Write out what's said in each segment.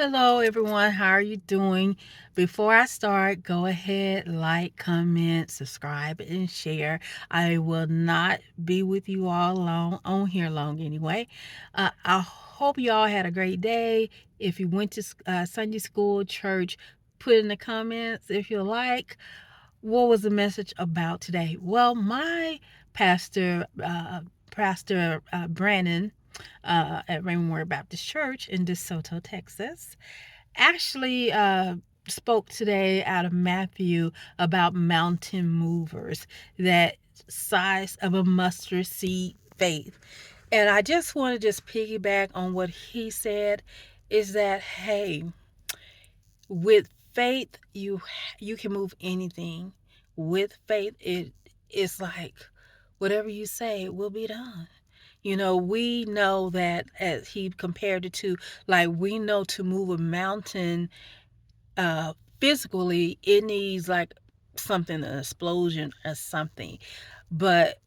Hello, everyone. How are you doing? Before I start, go ahead, like, comment, subscribe, and share. I will not be with you all long on here long anyway. I hope you all had a great day. If you went to Sunday school, church, put in the comments if you like. What was the message about today? Well, my Pastor Brandon at Raymond Word Baptist Church in DeSoto, Texas, actually spoke today out of Matthew about mountain movers, that size of a mustard seed faith. And I just want to just piggyback on what he said is that, hey, with faith, you can move anything. With faith, it's like whatever you say will be done. We know that, as he compared it to, like, we know to move a mountain uh physically, it needs like something, an explosion or something. But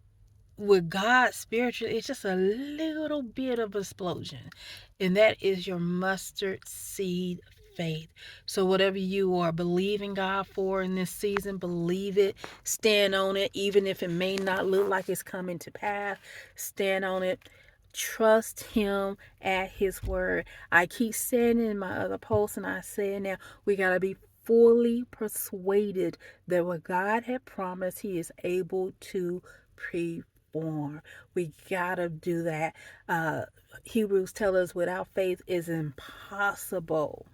with God spiritually, it's just a little bit of explosion. And that is your mustard seed faith. So whatever you are believing God for in this season, believe it, stand on it, even if it may not look like it's coming to pass. Stand on it. Trust him at his word. I keep saying it in my other posts, and I say it now. We got to be fully persuaded that what God had promised, he is able to perform. We gotta do that. Hebrews tell us without faith is impossible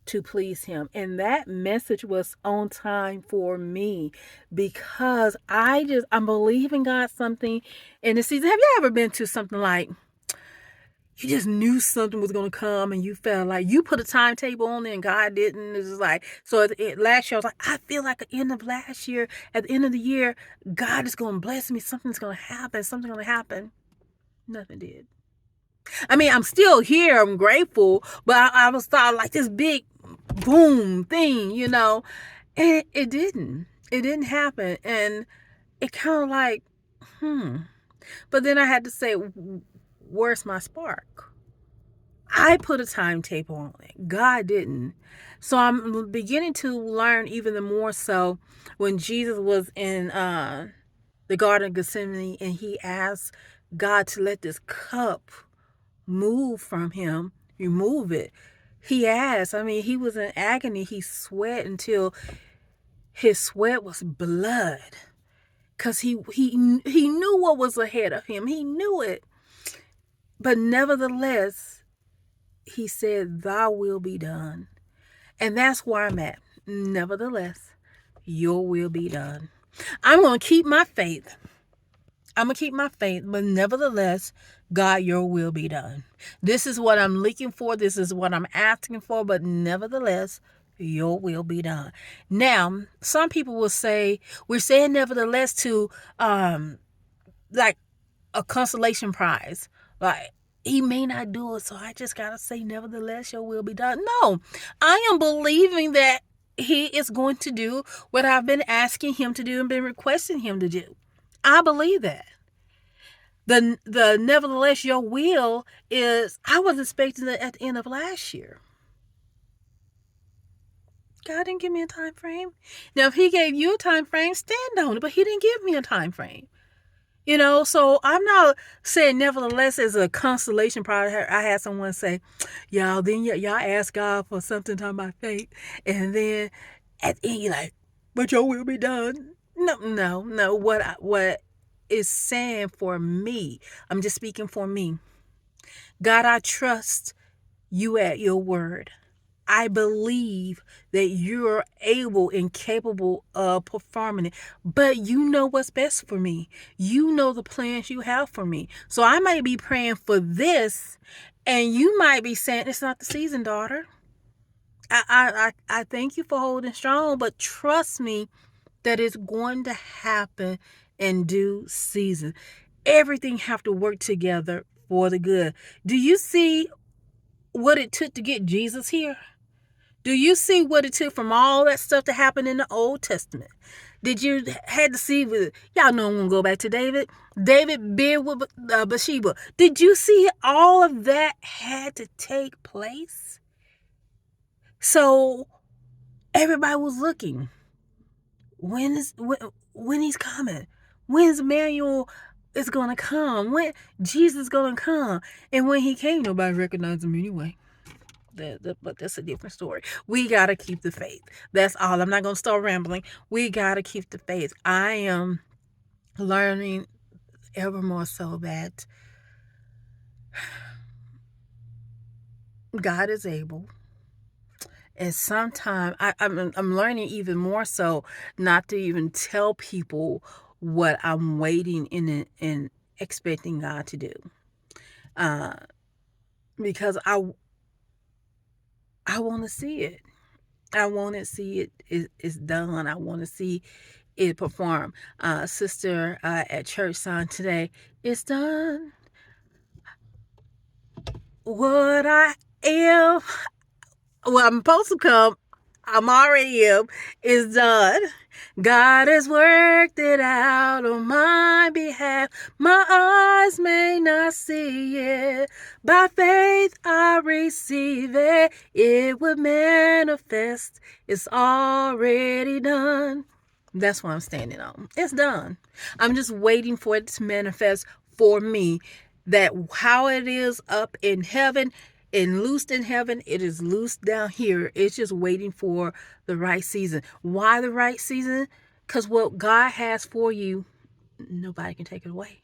to please him. And that message was on time for me, because I'm believing God something in this season. Have you ever been to something like you just knew something was going to come and you felt like you put a timetable on it and God didn't? It's just like, so last year I was like, I feel like at the end of last year, at the end of the year, God is going to bless me. Something's going to happen. Something's going to happen. Nothing did. I mean, I'm still here. I'm grateful, but I was thought like this big boom thing. And it didn't. It didn't happen. And it kind of like, But then I had to say, where's my spark? I put a timetable on it. God didn't. So I'm beginning to learn even the more so when Jesus was in the Garden of Gethsemane and he asked God to let this cup move from him, remove it. He asked, he was in agony. He sweat until his sweat was blood, because he knew what was ahead of him. He knew it. But nevertheless, he said, thy will be done. And that's where I'm at. Nevertheless, your will be done. I'm going to keep my faith. But nevertheless, God, your will be done. This is what I'm looking for. This is what I'm asking for. But nevertheless, your will be done. Now, some people will say, we're saying nevertheless to like a consolation prize. Like, he may not do it, so I just got to say, nevertheless, your will be done. No, I am believing that he is going to do what I've been asking him to do and been requesting him to do. I believe that. The nevertheless, your will is, I was expecting it at the end of last year. God didn't give me a time frame. Now, if he gave you a time frame, stand on it, but he didn't give me a time frame. So I'm not saying nevertheless as a consolation prize. I had someone say, y'all ask God for something talking about faith, and then at the end you're like, but your will be done. No. What is saying for me, I'm just speaking for me. God, I trust you at your word. I believe that you're able and capable of performing it. But you know what's best for me. You know the plans you have for me. So I might be praying for this, and you might be saying, it's not the season, daughter. I thank you for holding strong, but trust me that it's going to happen in due season. Everything have to work together for the good. Do you see what it took to get Jesus here? Do you see what it took from all that stuff to happen in the Old Testament? Did you had to see with, y'all know I'm gonna go back to David? David being with Bathsheba. Did you see all of that had to take place? So everybody was looking. When he's coming? When's Emmanuel is gonna come? When Jesus gonna come? And when he came, nobody recognized him anyway. But that's a different story. We gotta keep the faith. That's all. I'm not gonna start rambling. We gotta keep the faith. I am learning ever more so that God is able. And sometimes I'm learning even more so not to even tell people what I'm waiting in and expecting God to do, uh, because I want to see it. I want to see it's done. I want to see it perform. Sister at church song today, it's done. What I am, well, I'm supposed to come. I'm already am. It's done. God has worked it out on my behalf. My eyes may not see it. By faith I receive it. It will manifest. It's already done. That's what I'm standing on. It's done. I'm just waiting for it to manifest for me. That how it is up in heaven and loosed in heaven, it is loosed down here. It's just waiting for the right season. Why the right season? Because what God has for you, nobody can take it away.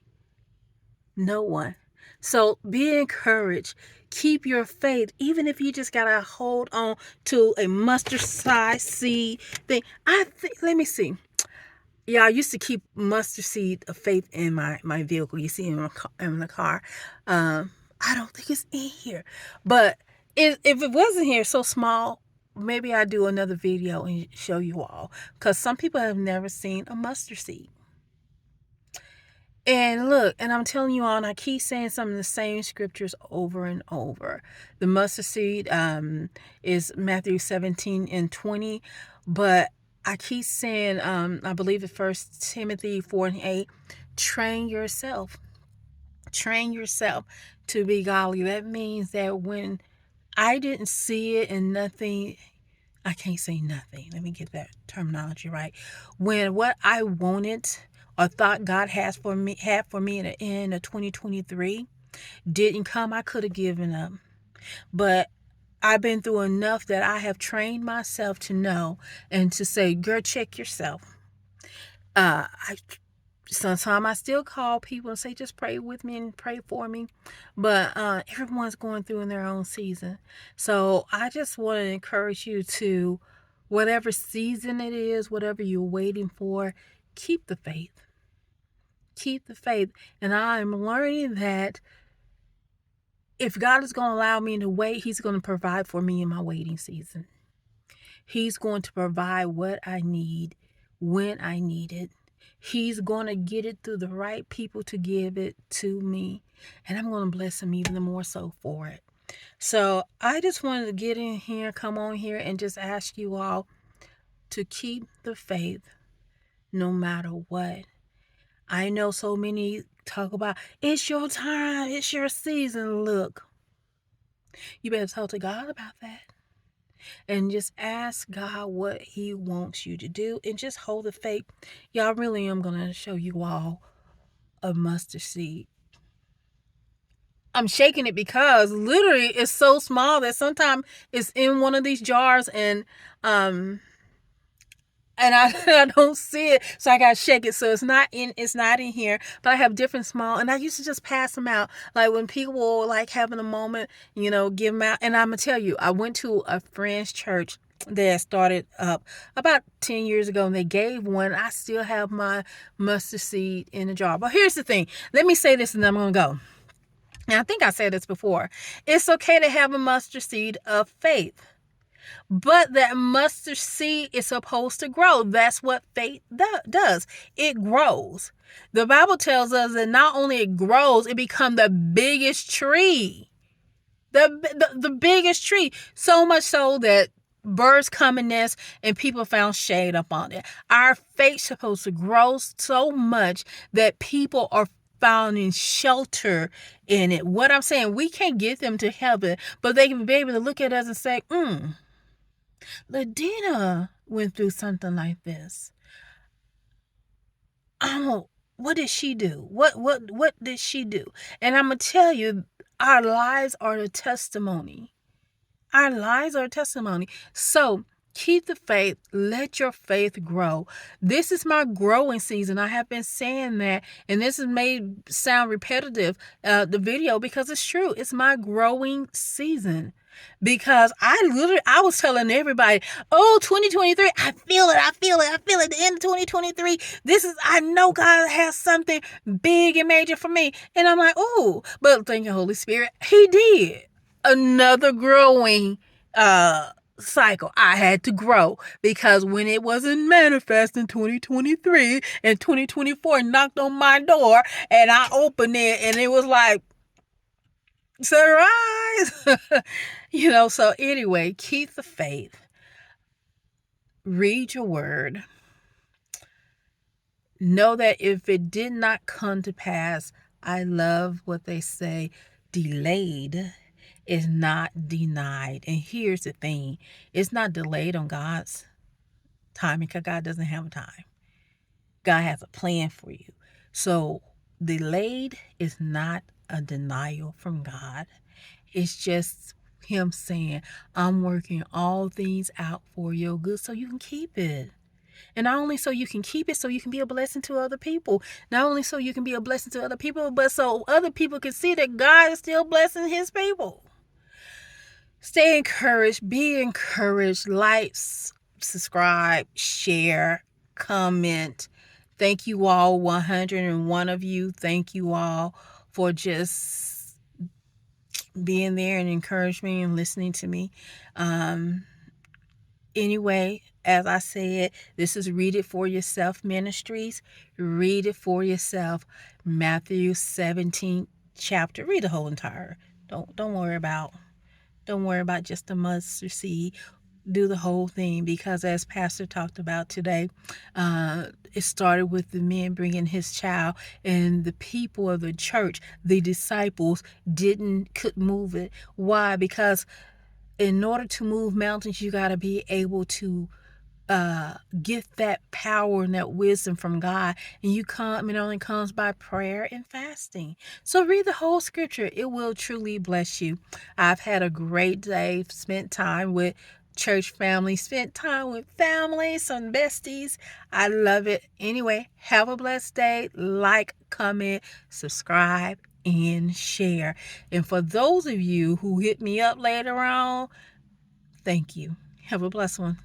No one. So be encouraged. Keep your faith, even if you just gotta hold on to a mustard size seed thing. Let me see. Yeah, I used to keep mustard seed of faith in my vehicle. You see in the car. I don't think it's in here. But if it wasn't here, so small, maybe I do another video and show you all. Because some people have never seen a mustard seed. And look, and I'm telling you all, and I keep saying some of the same scriptures over and over. The mustard seed is Matthew 17:20. But I keep saying, I believe it's 1 Timothy 4:8, train yourself. Train yourself to be godly. That means that when I didn't see it and nothing, I can't say nothing. Let me get that terminology right. When what I wanted or thought God had for me in the end of 2023 didn't come, I could have given up. But I've been through enough that I have trained myself to know and to say, girl, check yourself. I Sometimes I still call people and say, just pray with me and pray for me. But everyone's going through in their own season. So I just want to encourage you to, whatever season it is, whatever you're waiting for, keep the faith. Keep the faith. And I'm learning that if God is going to allow me to wait, He's going to provide for me in my waiting season. He's going to provide what I need when I need it. He's going to get it through the right people to give it to me. And I'm going to bless him even more so for it. So I just wanted to get in here, come on here, and just ask you all to keep the faith no matter what. I know so many talk about, it's your time, it's your season. Look, you better talk to God about that. And just ask God what He wants you to do and just hold the faith. Y'all, really am going to show you all a mustard seed. I'm shaking it because literally it's so small that sometimes it's in one of these jars and I don't see it, so I gotta shake it. So it's not in here, but I have different small, and I used to just pass them out. Like when people were like having a moment, give them out. And I'm gonna tell you, I went to a friend's church that started up about 10 years ago, and they gave one. I still have my mustard seed in a jar. But here's the thing. Let me say this, and then I'm gonna go. And I think I said this before. It's okay to have a mustard seed of faith. But that mustard seed is supposed to grow. That's what faith does. It grows. The Bible tells us that not only it grows, it becomes the biggest tree. The biggest tree. So much so that birds come and nest and people found shade up on it. Our faith's supposed to grow so much that people are finding shelter in it. What I'm saying, we can't get them to heaven, but they can be able to look at us and say, Ladina went through something like this. Oh, what did she do? What did she do? And I'm gonna tell you, our lives are the testimony. Our lives are a testimony. So keep the faith. Let your faith grow. This is my growing season. I have been saying that, and this is made sound repetitive, the video, because it's true. It's my growing season. Because I was telling everybody, oh, 2023, I feel it, the end of 2023. I know God has something big and major for me. And I'm like, oh, but thank you, Holy Spirit. He did. Another growing cycle. I had to grow because when it wasn't manifest in 2023 and 2024 knocked on my door and I opened it and it was like, surprise. So anyway, keep the faith. Read your word. Know that if it did not come to pass, I love what they say, delayed is not denied. And here's the thing, it's not delayed on God's timing, because God doesn't have a time. God has a plan for you. So delayed is not a denial from God. It's just him saying, I'm working all things out for your good so you can keep it. And not only so you can keep it, so you can be a blessing to other people. Not only so you can be a blessing to other people, but so other people can see that God is still blessing his people. Stay encouraged. Be encouraged. Like, subscribe, share, comment. Thank you all, 101 of you. Thank you all for just being there and encouraging me and listening to me. Anyway, as I said, this is Read It For Yourself Ministries. Read it for yourself. Matthew 17 chapter. Read the whole entire. Don't worry about just the mustard seed. Do the whole thing, because as Pastor talked about today, it started with the man bringing his child, and the people of the church, the disciples, couldn't move it. Why? Because in order to move mountains, you got to be able to get that power and that wisdom from God. And it only comes by prayer and fasting. So read the whole scripture. It will truly bless you. I've had a great day, spent time with church family, spent time with family, some besties. I love it. Anyway, have a blessed day. Like, comment, subscribe, and share. And for those of you who hit me up later on, thank you. Have a blessed one.